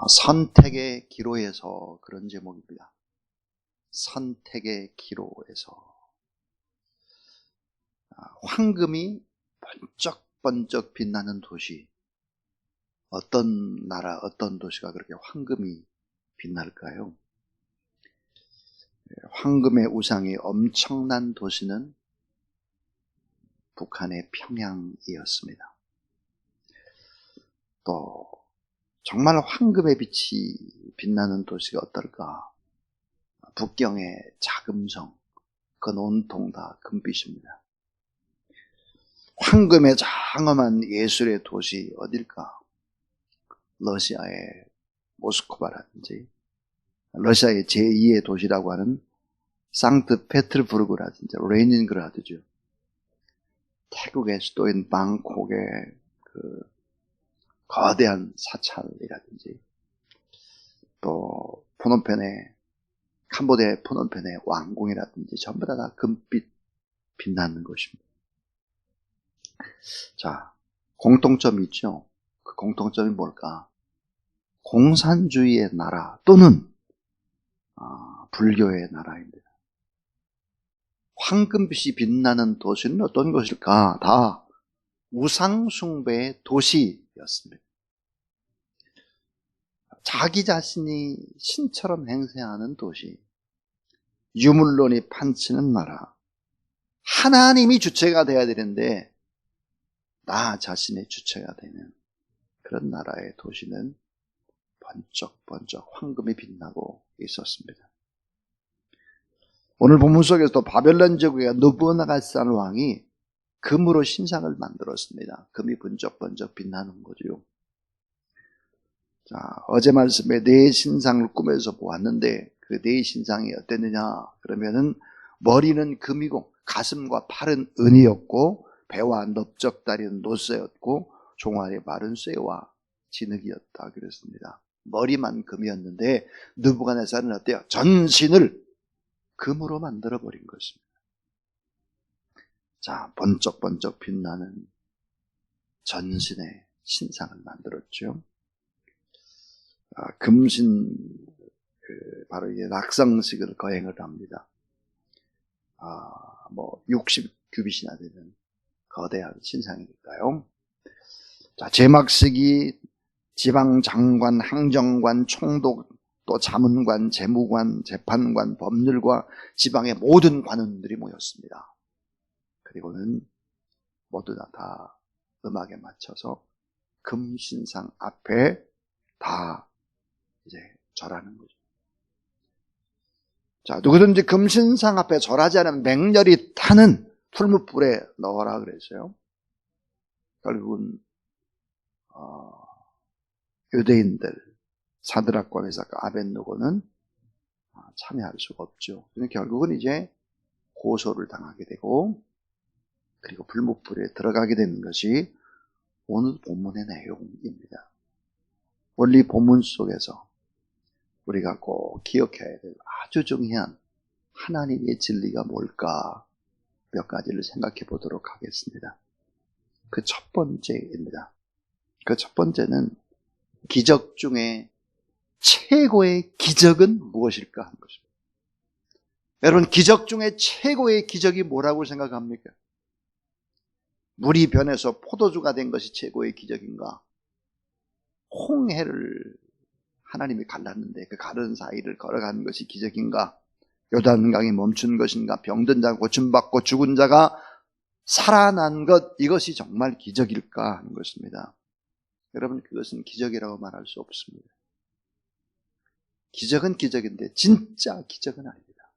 선택의 기로에서 그런 제목입니다. 선택의 기로에서. 황금이 번쩍번쩍 빛나는 도시. 어떤 나라, 어떤 도시가 그렇게 황금이 빛날까요? 황금의 우상이 엄청난 도시는 북한의 평양이었습니다. 또 정말 황금의 빛이 빛나는 도시가 어떨까? 북경의 자금성, 그건 온통 다 금빛입니다. 황금의 장엄한 예술의 도시 어딜까? 러시아의 모스크바라든지, 러시아의 제2의 도시라고 하는 상트페테르부르크라든지 레닌그라드죠. 태국의 수도인 방콕의 그 거대한 사찰이라든지, 또 캄보디아의 푸놈펜의 왕궁이라든지 전부 다 금빛 빛나는 것입니다. 자, 공통점이 있죠. 그 공통점이 뭘까? 공산주의의 나라 또는 불교의 나라입니다. 황금빛이 빛나는 도시는 어떤 것일까? 다 우상숭배의 도시였습니다. 자기 자신이 신처럼 행세하는 도시, 유물론이 판치는 나라, 하나님이 주체가 되어야 되는데 나 자신의 주체가 되는 그런 나라의 도시는 번쩍번쩍 황금이 빛나고 있었습니다. 오늘 본문 속에서도 바벨론 제국의 느부갓네살 왕이 금으로 신상을 만들었습니다. 금이 번쩍번쩍 빛나는 거죠. 자, 어제 말씀에 네 신상을 꿈에서 보았는데 그 네 신상이 어땠느냐? 그러면은 머리는 금이고 가슴과 팔은 은이었고 배와 넓적다리는 노쇠였고 종아리 마른 쇠와 진흙이었다 그랬습니다. 머리만 금이었는데 느부갓네살은 어때요? 전신을 금으로 만들어버린 것입니다. 자, 번쩍번쩍 빛나는 전신의 신상을 만들었죠. 금신, 바로 이제 낙성식을 거행을 합니다. 60규빗이나 되는 거대한 신상이니까요. 자, 제막식이 지방장관, 행정관, 총독, 또 자문관, 재무관, 재판관, 법률과 지방의 모든 관원들이 모였습니다. 그리고는 모두 다 음악에 맞춰서 금신상 앞에 다 이제 절하는 거죠. 자, 누구든지 금신상 앞에 절하지 않으면 맹렬히 타는 풀무불에 넣어라 그랬어요. 결국은 유대인들 사드락과 메삭과 아벳느고는 참여할 수가 없죠. 결국은 이제 고소를 당하게 되고 그리고 불무불에 들어가게 되는 것이 오늘 본문의 내용입니다. 원리 본문 속에서 우리가 꼭 기억해야 될 아주 중요한 하나님의 진리가 뭘까 몇 가지를 생각해 보도록 하겠습니다. 그 첫 번째입니다. 그 첫 번째는 기적 중에 최고의 기적은 무엇일까 하는 것입니다. 여러분, 기적 중에 최고의 기적이 뭐라고 생각합니까? 물이 변해서 포도주가 된 것이 최고의 기적인가? 홍해를 하나님이 갈랐는데 그 가른 사이를 걸어가는 것이 기적인가? 요단강이 멈춘 것인가? 병든 자가 고침받고 죽은 자가 살아난 것, 이것이 정말 기적일까 하는 것입니다. 여러분, 그것은 기적이라고 말할 수 없습니다. 기적은 기적인데 진짜 기적은 아닙니다.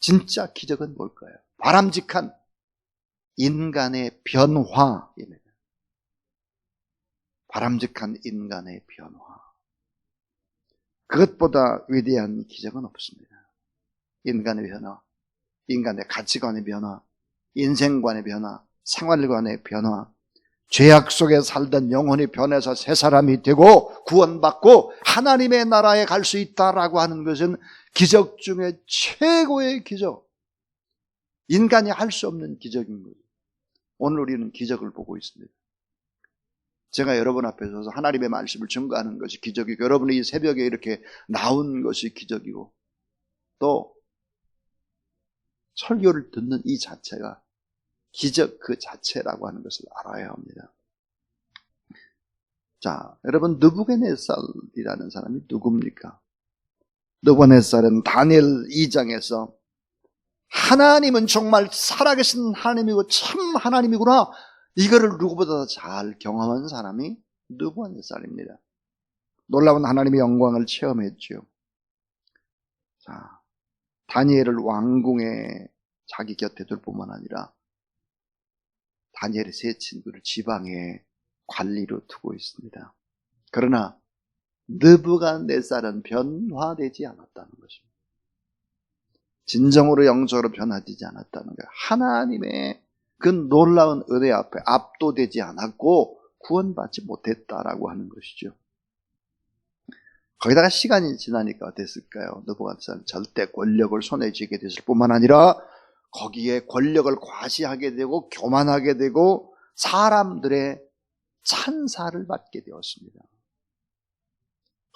진짜 기적은 뭘까요? 바람직한 인간의 변화입니다. 바람직한 인간의 변화. 그것보다 위대한 기적은 없습니다. 인간의 변화, 인간의 가치관의 변화, 인생관의 변화, 생활관의 변화, 죄악 속에 살던 영혼이 변해서 새 사람이 되고 구원받고 하나님의 나라에 갈 수 있다라고 하는 것은 기적 중에 최고의 기적, 인간이 할 수 없는 기적인 거죠. 오늘 우리는 기적을 보고 있습니다. 제가 여러분 앞에 서서 하나님의 말씀을 증거하는 것이 기적이고, 여러분이 이 새벽에 이렇게 나온 것이 기적이고, 또 설교를 듣는 이 자체가 기적 그 자체라고 하는 것을 알아야 합니다. 자, 여러분, 느부갓네살이라는 사람이 누굽니까? 느부갓네살은 다니엘 2장에서 하나님은 정말 살아계신 하나님이고 참 하나님이구나, 이거를 누구보다 잘 경험한 사람이 느부갓네살입니다. 놀라운 하나님의 영광을 체험했죠. 자, 다니엘을 왕궁에 자기 곁에 둘 뿐만 아니라 다니엘의 세 친구를 지방에 관리로 두고 있습니다. 그러나 느부갓네살은 변화되지 않았다는 것입니다. 진정으로 영적으로 변화되지 않았다는 거예요. 하나님의 그 놀라운 은혜 앞에 압도되지 않았고 구원받지 못했다라고 하는 것이죠. 거기다가 시간이 지나니까 어땠을까요? 느부갓네살은 절대 권력을 손에 쥐게 됐을 뿐만 아니라 거기에 권력을 과시하게 되고 교만하게 되고 사람들의 찬사를 받게 되었습니다.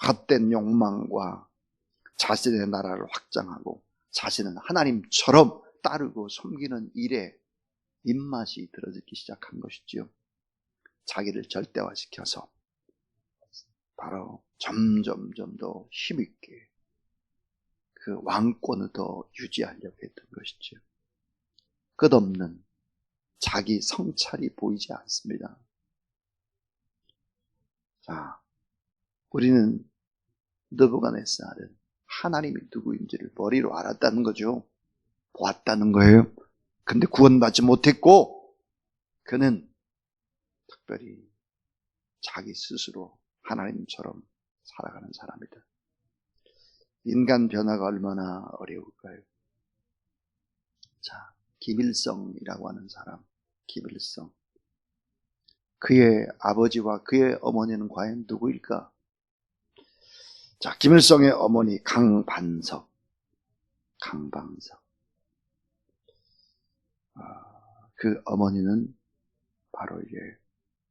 헛된 욕망과 자신의 나라를 확장하고 자신은 하나님처럼 따르고 섬기는 일에 입맛이 들어지기 시작한 것이지요. 자기를 절대화시켜서 바로 점점 더 힘있게 그 왕권을 더 유지하려고 했던 것이지요. 끝없는 자기 성찰이 보이지 않습니다. 자, 우리는 느부갓네살은 하나님이 누구인지를 머리로 알았다는 거죠. 보았다는 거예요. 근데 구원받지 못했고, 그는 특별히 자기 스스로 하나님처럼 살아가는 사람이다. 인간 변화가 얼마나 어려울까요? 자, 김일성이라고 하는 사람, 김일성. 그의 아버지와 그의 어머니는 과연 누구일까? 자, 김일성의 어머니 강방석. 그 어머니는 바로 이게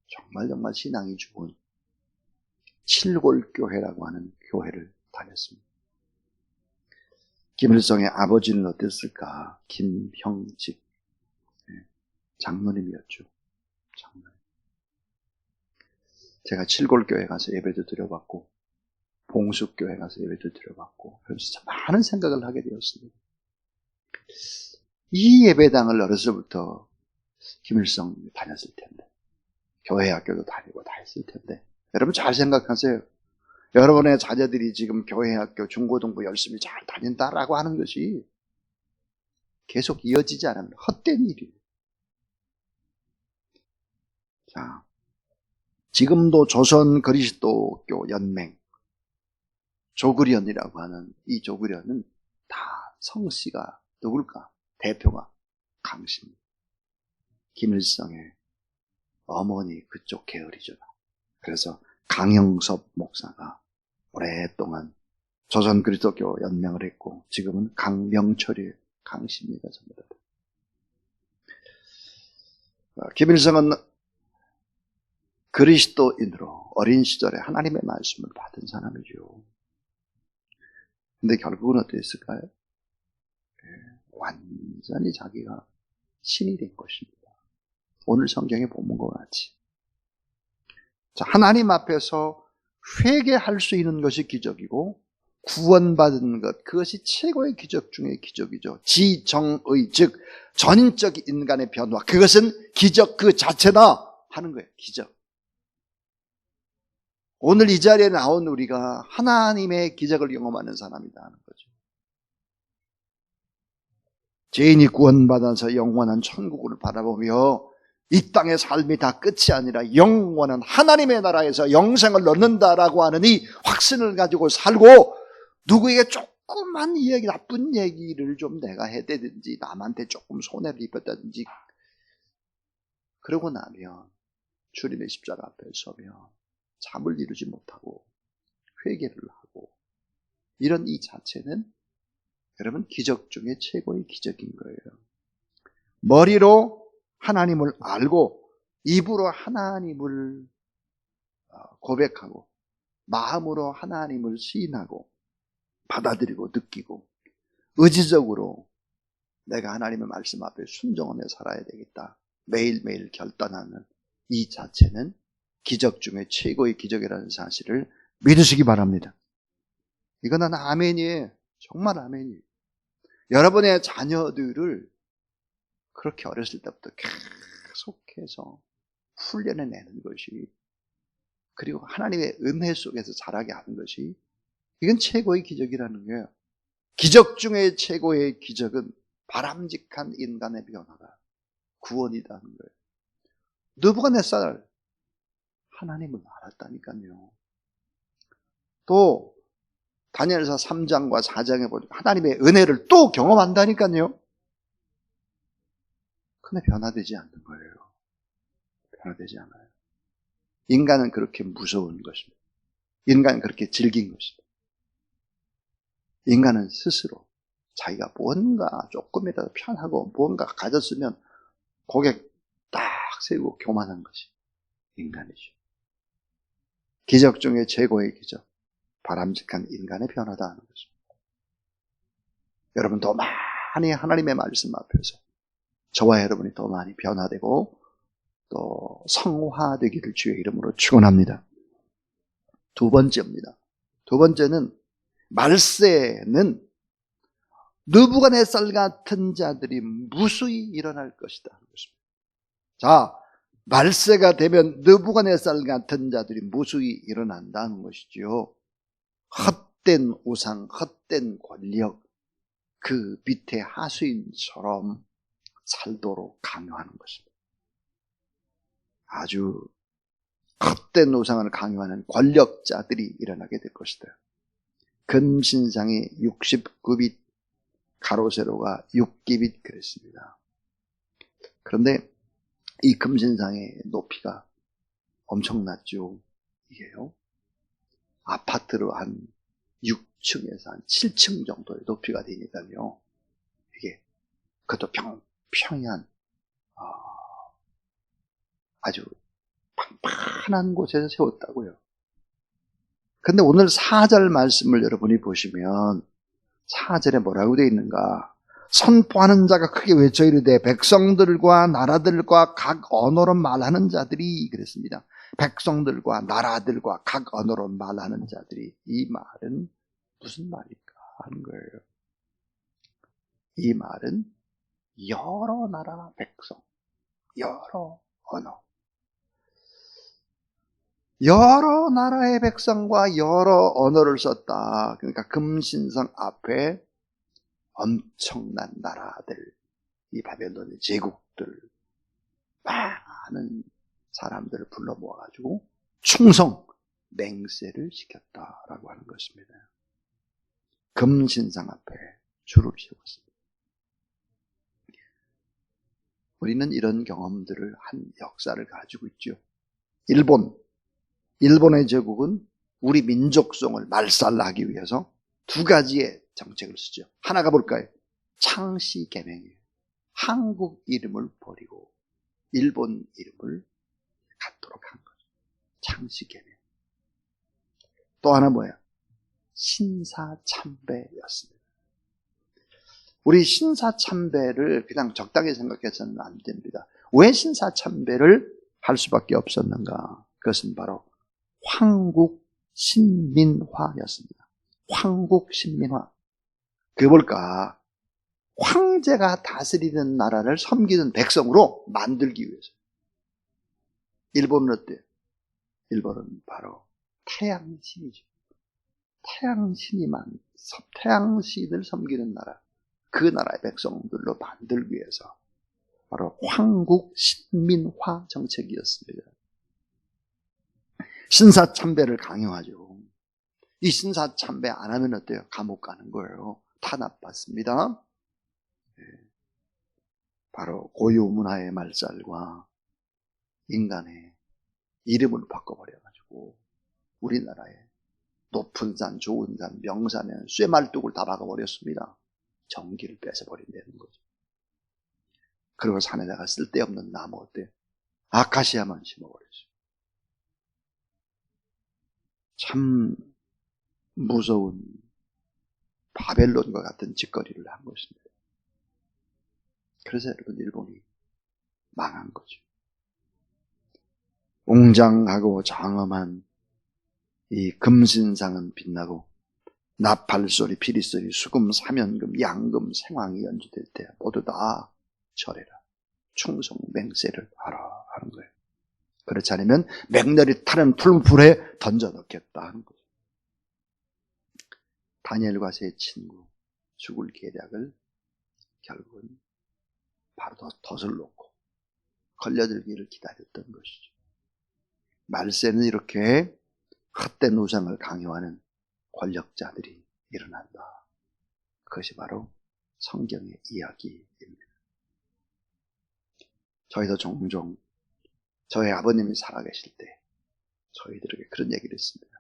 정말 신앙이 좋은 칠골교회라고 하는 교회를 다녔습니다. 김일성의 아버지는 어땠을까? 김형직 장로님이었죠. 장로님. 제가 칠골교회 가서 예배도 드려봤고 봉숙교회 가서 예배도 드려봤고, 그래서 참 많은 생각을 하게 되었습니다. 이 예배당을 어려서부터 김일성 다녔을 텐데, 교회 학교도 다니고 다 했을 텐데, 여러분 잘 생각하세요. 여러분의 자녀들이 지금 교회 학교 중고등부 열심히 잘 다닌다라고 하는 것이 계속 이어지지 않으면 헛된 일이에요. 자, 지금도 조선 그리스도교 연맹 조그련이라고 하는 이 조그련은 다 성씨가 누굴까? 대표가 강신, 김일성의 어머니 그쪽 계열이죠. 그래서 강영섭 목사가 오랫동안 조선 그리스도교 연맹을 했고, 지금은 강명철이 강씨입니다. 전부 다. 김일성은 그리스도인으로 어린 시절에 하나님의 말씀을 받은 사람이죠. 근데 결국은 어땠을까요? 완전히 자기가 신이 된 것입니다. 오늘 성경에 본문과 같이. 자, 하나님 앞에서 회개할 수 있는 것이 기적이고 구원받은 것, 그것이 최고의 기적 중의 기적이죠. 지정의, 즉 전인적 인간의 변화, 그것은 기적 그 자체다 하는 거예요. 기적. 오늘 이 자리에 나온 우리가 하나님의 기적을 경험하는 사람이다 하는 거죠. 죄인이 구원받아서 영원한 천국을 바라보며 이 땅의 삶이 다 끝이 아니라 영원한 하나님의 나라에서 영생을 얻는다라고 하는 이 확신을 가지고 살고, 누구에게 조그만 이야기, 나쁜 얘기를 좀 내가 해대든지 남한테 조금 손해를 입었다든지 그러고 나면 주님의 십자가 앞에 서면 잠을 이루지 못하고 회개를 하고, 이런 이 자체는 여러분 기적 중에 최고의 기적인 거예요. 머리로 하나님을 알고 입으로 하나님을 고백하고 마음으로 하나님을 시인하고 받아들이고 느끼고 의지적으로 내가 하나님의 말씀 앞에 순종하며 살아야 되겠다. 매일매일 결단하는 이 자체는 기적 중에 최고의 기적이라는 사실을 믿으시기 바랍니다. 이거는 아멘이에요. 정말 아멘이에요. 여러분의 자녀들을 그렇게 어렸을 때부터 계속해서 훈련해내는 것이, 그리고 하나님의 은혜 속에서 자라게 하는 것이, 이건 최고의 기적이라는 거예요. 기적 중에 최고의 기적은 바람직한 인간의 변화다, 구원이라는 거예요. 느부갓네살 하나님을 알았다니까요. 또 다니엘서 3장과 4장에 보니까 하나님의 은혜를 또 경험한다니까요. 근데 변화되지 않는 거예요. 변화되지 않아요. 인간은 그렇게 무서운 것입니다. 인간은 그렇게 질긴 것입니다. 인간은 스스로 자기가 뭔가 조금이라도 편하고 뭔가 가졌으면 고개 딱 세우고 교만한 것이 인간이죠. 기적 중에 최고의 기적, 바람직한 인간의 변화다 하는 것입니다. 여러분 더 많이 하나님의 말씀 앞에서 저와 여러분이 더 많이 변화되고 또 성화되기를 주의 이름으로 축원합니다. 두 번째입니다. 두 번째는 말세는 느부갓네살 같은 자들이 무수히 일어날 것이다 하는 것입니다. 자, 말세가 되면 느부갓네살 같은 자들이 무수히 일어난다는 것이지요. 헛된 우상, 헛된 권력, 그 밑에 하수인처럼 살도록 강요하는 것입니다. 아주 헛된 우상을 강요하는 권력자들이 일어나게 될 것이다. 금신상이 69빛, 가로세로가 6기빗 그랬습니다. 그런데 이 금신상의 높이가 엄청났죠. 이게요, 아파트로 한 6층에서 한 7층 정도의 높이가 되니까요. 이게 그것도 평평한 아주 평판한 곳에서 세웠다고요. 근데 오늘 4절 말씀을 여러분이 보시면 4절에 뭐라고 되어 있는가? 선포하는 자가 크게 외쳐 이르되 백성들과 나라들과 각 언어로 말하는 자들이 그랬습니다. 백성들과 나라들과 각 언어로 말하는 자들이, 이 말은 무슨 말일까 하는 거예요. 이 말은 여러 나라 백성, 여러 언어, 여러 나라의 백성과 여러 언어를 썼다. 그러니까 금신성 앞에 엄청난 나라들, 이 바벨론의 제국들, 많은 사람들을 불러 모아가지고 충성, 맹세를 시켰다라고 하는 것입니다. 금신상 앞에 줄을 세웠습니다. 우리는 이런 경험들을 한 역사를 가지고 있죠. 일본의 제국은 우리 민족성을 말살하기 위해서 두 가지의 정책을 쓰죠. 하나가 뭘까요? 창씨개명이에요. 한국 이름을 버리고 일본 이름을 갖도록 한 거죠. 창씨개명. 또 하나 뭐예요? 신사참배였습니다. 우리 신사참배를 그냥 적당히 생각해서는 안 됩니다. 왜 신사참배를 할 수밖에 없었는가? 그것은 바로 황국신민화였습니다. 황국신민화. 그게 뭘까? 황제가 다스리는 나라를 섬기는 백성으로 만들기 위해서. 일본은 어때요? 일본은 바로 태양신이죠. 태양신을 섬기는 나라, 그 나라의 백성들로 만들기 위해서 바로 황국신민화 정책이었습니다. 신사참배를 강요하죠. 이 신사참배 안 하면 어때요? 감옥 가는 거예요. 탄압받습니다. 바로 고유문화의 말살과 인간의 이름을 바꿔버려가지고 우리나라에 높은 산, 좋은 산, 명산에 쇠말뚝을 다 박아버렸습니다. 정기를 뺏어버린다는 거죠. 그리고 산에다가 쓸데없는 나무 어때요? 아카시아만 심어버렸어요. 참 무서운 바벨론과 같은 짓거리를 한 것입니다. 그래서 여러분, 일본이 망한 거죠. 웅장하고 장엄한 이 금신상은 빛나고 나팔소리, 피리소리, 수금, 사면금, 양금, 생황이 연주될 때 모두 다 절해라, 충성, 맹세를 하라 하는 거예요. 그렇지 않으면 맹렬히 타는 풀불에 던져 넣겠다 하는 거죠. 다니엘과 세 친구 죽을 계략을 결국은 바로 덫을 놓고 걸려들기를 기다렸던 것이죠. 말세는 이렇게 헛된 우상을 강요하는 권력자들이 일어난다. 그것이 바로 성경의 이야기입니다. 저희도 종종 저희 아버님이 살아계실 때 저희들에게 그런 얘기를 했습니다.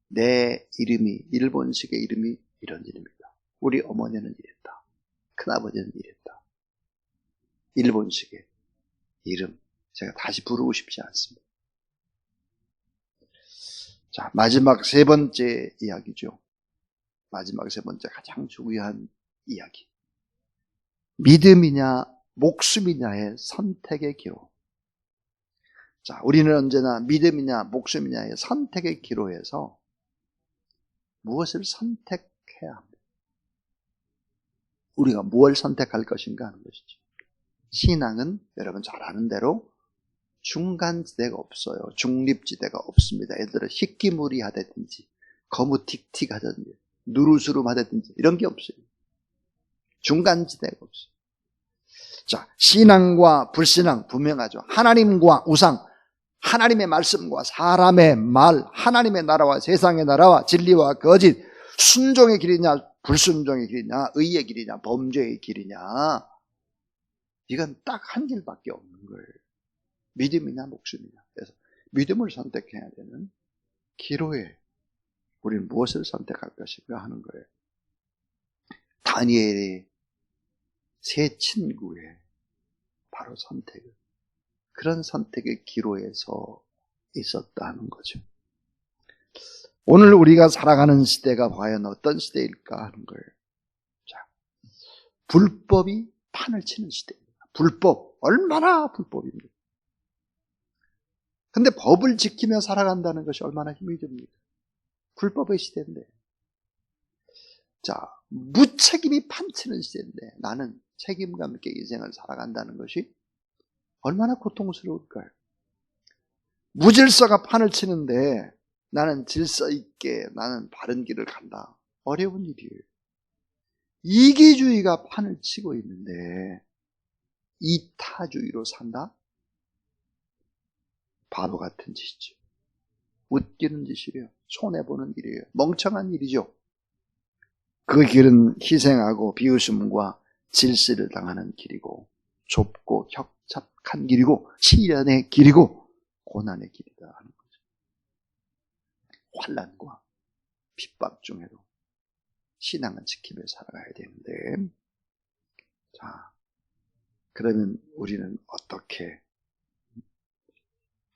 내 이름이, 일본식의 이름이 이런 이름이다. 우리 어머니는 이랬다. 큰아버지는 이랬다. 일본식의 이름 제가 다시 부르고 싶지 않습니다. 자, 마지막 세 번째 이야기죠. 마지막 세 번째 가장 중요한 이야기. 믿음이냐 목숨이냐의 선택의 기로. 자, 우리는 언제나 믿음이냐 목숨이냐의 선택의 기로에서 무엇을 선택해야 합니다. 우리가 무엇을 선택할 것인가 하는 것이죠. 신앙은 여러분 잘 아는 대로 중간지대가 없어요. 중립지대가 없습니다. 예를 들어 희끼무리하다든지 거무틱틱하다든지 누르스름하다든지 이런 게 없어요. 중간지대가 없어요. 자, 신앙과 불신앙 분명하죠. 하나님과 우상, 하나님의 말씀과 사람의 말, 하나님의 나라와 세상의 나라와 진리와 거짓, 순종의 길이냐 불순종의 길이냐, 의의 길이냐 범죄의 길이냐, 이건 딱 한 길밖에 없는 거예요. 믿음이냐 목숨이냐. 그래서 믿음을 선택해야 되는 기로에 우리는 무엇을 선택할 것인가 하는 거예요. 다니엘의 세 친구의 바로 선택을, 그런 선택의 기로에서 있었다는 거죠. 오늘 우리가 살아가는 시대가 과연 어떤 시대일까 하는 거예요. 자, 불법이 판을 치는 시대입니다. 불법, 얼마나 불법입니다. 근데 법을 지키며 살아간다는 것이 얼마나 힘이 듭니까? 불법의 시대인데. 자, 무책임이 판치는 시대인데 나는 책임감 있게 인생을 살아간다는 것이 얼마나 고통스러울까요? 무질서가 판을 치는데 나는 질서 있게 나는 바른 길을 간다. 어려운 일이에요. 이기주의가 판을 치고 있는데 이타주의로 산다? 바보 같은 짓이죠. 웃기는 짓이래요. 손해보는 일이에요. 멍청한 일이죠. 그 길은 희생하고 비웃음과 질시를 당하는 길이고 좁고 협착한 길이고 시련의 길이고 고난의 길이다 하는 거죠. 환난과 핍박 중에도 신앙은 지키며 살아가야 되는데, 자, 그러면 우리는 어떻게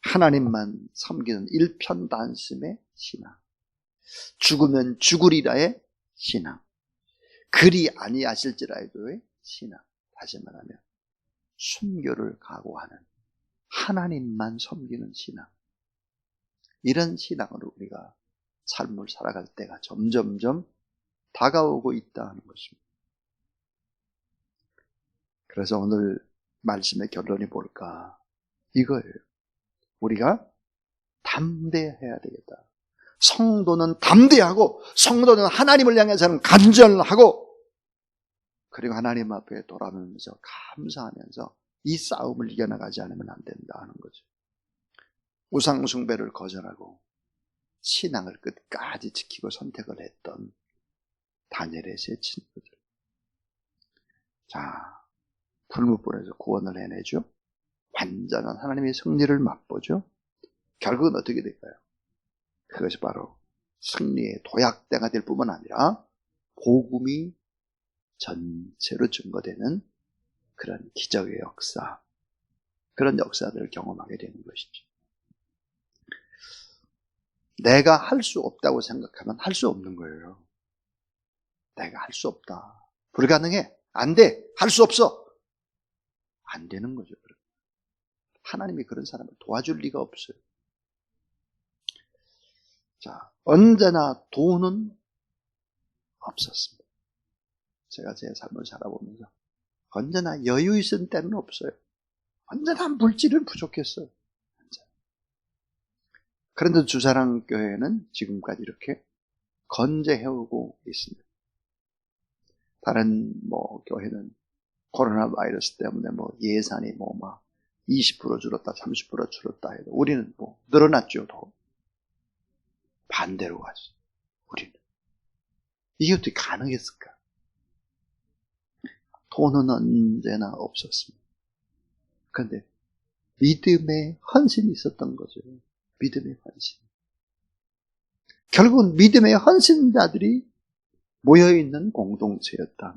하나님만 섬기는 일편단심의 신앙, 죽으면 죽으리라의 신앙, 그리 아니하실지라도의 신앙, 다시 말하면 순교를 각오하는 하나님만 섬기는 신앙, 이런 신앙으로 우리가 삶을 살아갈 때가 점점점 다가오고 있다는 것입니다. 그래서 오늘 말씀의 결론이 뭘까? 이거예요. 우리가 담대해야 되겠다. 성도는 담대하고 성도는 하나님을 향해서는 간절하고 그리고 하나님 앞에 돌아오면서 감사하면서 이 싸움을 이겨나가지 않으면 안 된다 하는 거죠. 우상 숭배를 거절하고 신앙을 끝까지 지키고 선택을 했던 다니엘의 세 친구들. 자, 풀무불에서 구원을 해내죠. 완전한 하나님의 승리를 맛보죠. 결국은 어떻게 될까요? 그것이 바로 승리의 도약대가 될 뿐만 아니라 복음이 전체로 증거되는 그런 기적의 역사, 그런 역사들을 경험하게 되는 것이죠. 내가 할 수 없다고 생각하면 할 수 없는 거예요. 내가 할 수 없다. 불가능해. 안 돼. 할 수 없어. 안 되는 거죠. 하나님이 그런 사람을 도와줄 리가 없어요. 자, 언제나 돈은 없었습니다. 제가 제 삶을 살아보면서 언제나 여유 있은 때는 없어요. 언제나 물질은 부족했어요. 그런데 주사랑교회는 지금까지 이렇게 건재해오고 있습니다. 다른 교회는 코로나 바이러스 때문에 예산이 막 20% 줄었다, 30% 줄었다 해도 우리는 늘어났죠, 더. 반대로 가죠, 우리는. 이게 어떻게 가능했을까? 돈은 언제나 없었습니다. 그런데 믿음의 헌신이 있었던 거죠. 믿음의 헌신. 결국은 믿음의 헌신자들이 모여있는 공동체였다.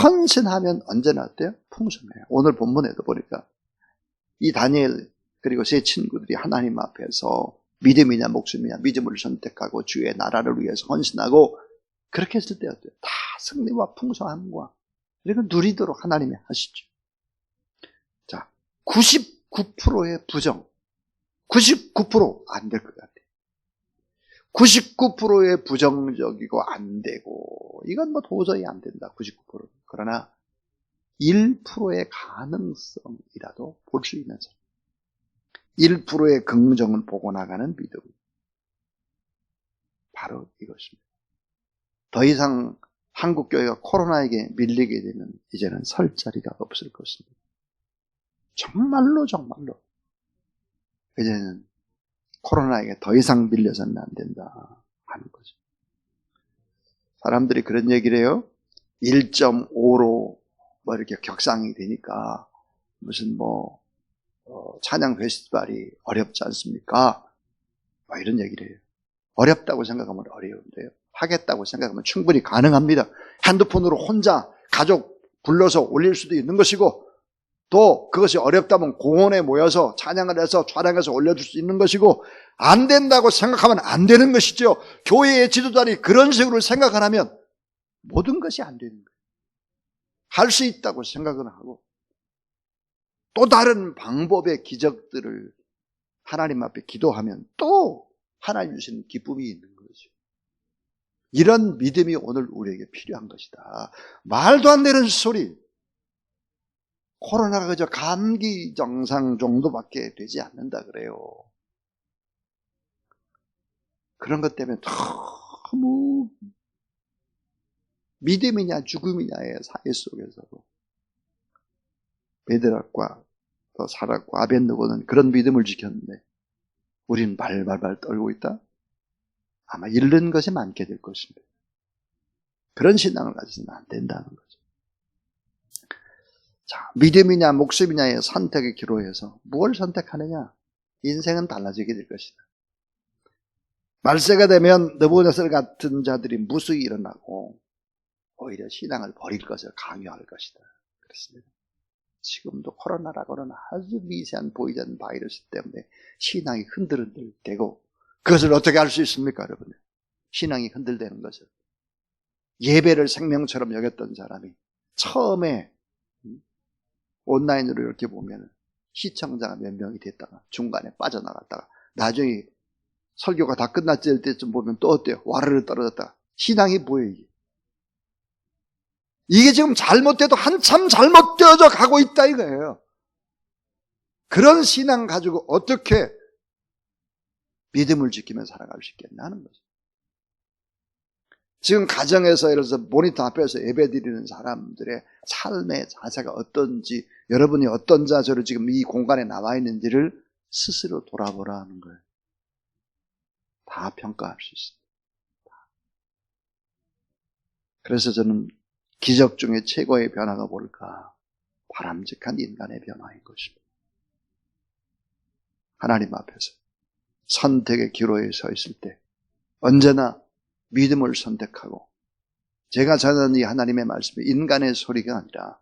헌신하면 언제나 어때요? 풍성해요. 오늘 본문에도 보니까 이 다니엘 그리고 세 친구들이 하나님 앞에서 믿음이냐 목숨이냐 믿음을 선택하고 주의 나라를 위해서 헌신하고 그렇게 했을 때 어때요? 다 승리와 풍성함과 이렇게 누리도록 하나님이 하시죠. 자, 99%의 부정, 99% 안 될 것 같아요. 99%의 부정적이고 안 되고 이건 도저히 안 된다. 99%. 그러나 1%의 가능성이라도 볼 수 있는 사람. 1%의 긍정을 보고 나가는 믿음. 바로 이것입니다. 더 이상 한국교회가 코로나에게 밀리게 되면 이제는 설 자리가 없을 것입니다. 정말로 이제는 코로나에게 더 이상 밀려서는 안 된다 하는 거죠. 사람들이 그런 얘기를 해요. 1.5로 이렇게 격상이 되니까 무슨 찬양 페스티벌이 어렵지 않습니까? 이런 얘기를 해요. 어렵다고 생각하면 어려운데요. 하겠다고 생각하면 충분히 가능합니다. 핸드폰으로 혼자 가족 불러서 올릴 수도 있는 것이고 또 그것이 어렵다면 공원에 모여서 찬양을 해서 촬영해서 올려줄 수 있는 것이고 안 된다고 생각하면 안 되는 것이죠. 교회의 지도자들이 그런 식으로 생각을 하면 모든 것이 안 되는 거예요. 할 수 있다고 생각을 하고 또 다른 방법의 기적들을 하나님 앞에 기도하면 또 하나님 주시는 기쁨이 있는 거죠. 이런 믿음이 오늘 우리에게 필요한 것이다. 말도 안 되는 소리. 코로나가 그저 감기 증상 정도밖에 되지 않는다 그래요. 그런 것 때문에 너무 믿음이냐 죽음이냐의 사회 속에서도 베드락과 또 사락과 아벤느고는 그런 믿음을 지켰는데 우리는 발발발 떨고 있다? 아마 잃는 것이 많게 될 것입니다. 그런 신앙을 가지서는 안 된다는 거죠. 자, 믿음이냐 목숨이냐의 선택의 기로에서 무엇을 선택하느냐? 인생은 달라지게 될 것이다. 말세가 되면 느부갓네살 같은 자들이 무수히 일어나고 오히려 신앙을 버릴 것을 강요할 것이다. 그렇습니다. 지금도 코로나라고는 아주 미세한 보이지 않는 바이러스 때문에 신앙이 흔들흔들되고 그것을 어떻게 할 수 있습니까, 여러분? 신앙이 흔들되는 것을. 예배를 생명처럼 여겼던 사람이 처음에 온라인으로 이렇게 보면 시청자가 몇 명이 됐다가 중간에 빠져나갔다가 나중에 설교가 다 끝났을 때쯤 보면 또 어때요? 와르르 떨어졌다가 신앙이 뭐예요? 이게 지금 잘못돼도 한참 잘못되어져 가고 있다 이거예요. 그런 신앙 가지고 어떻게 믿음을 지키며 살아갈 수 있겠냐는 거죠. 지금 가정에서 예를 들어서 모니터 앞에서 예배 드리는 사람들의 삶의 자세가 어떤지 여러분이 어떤 자세로 지금 이 공간에 나와 있는지를 스스로 돌아보라 하는 거예요. 다 평가할 수 있습니다. 그래서 저는 기적 중에 최고의 변화가 뭘까? 바람직한 인간의 변화인 것입니다. 하나님 앞에서 선택의 기로에 서 있을 때 언제나 믿음을 선택하고 제가 전하는 이 하나님의 말씀이 인간의 소리가 아니라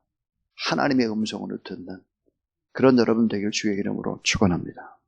하나님의 음성으로 듣는 그런 여러분 되길 주의 이름으로 축원합니다.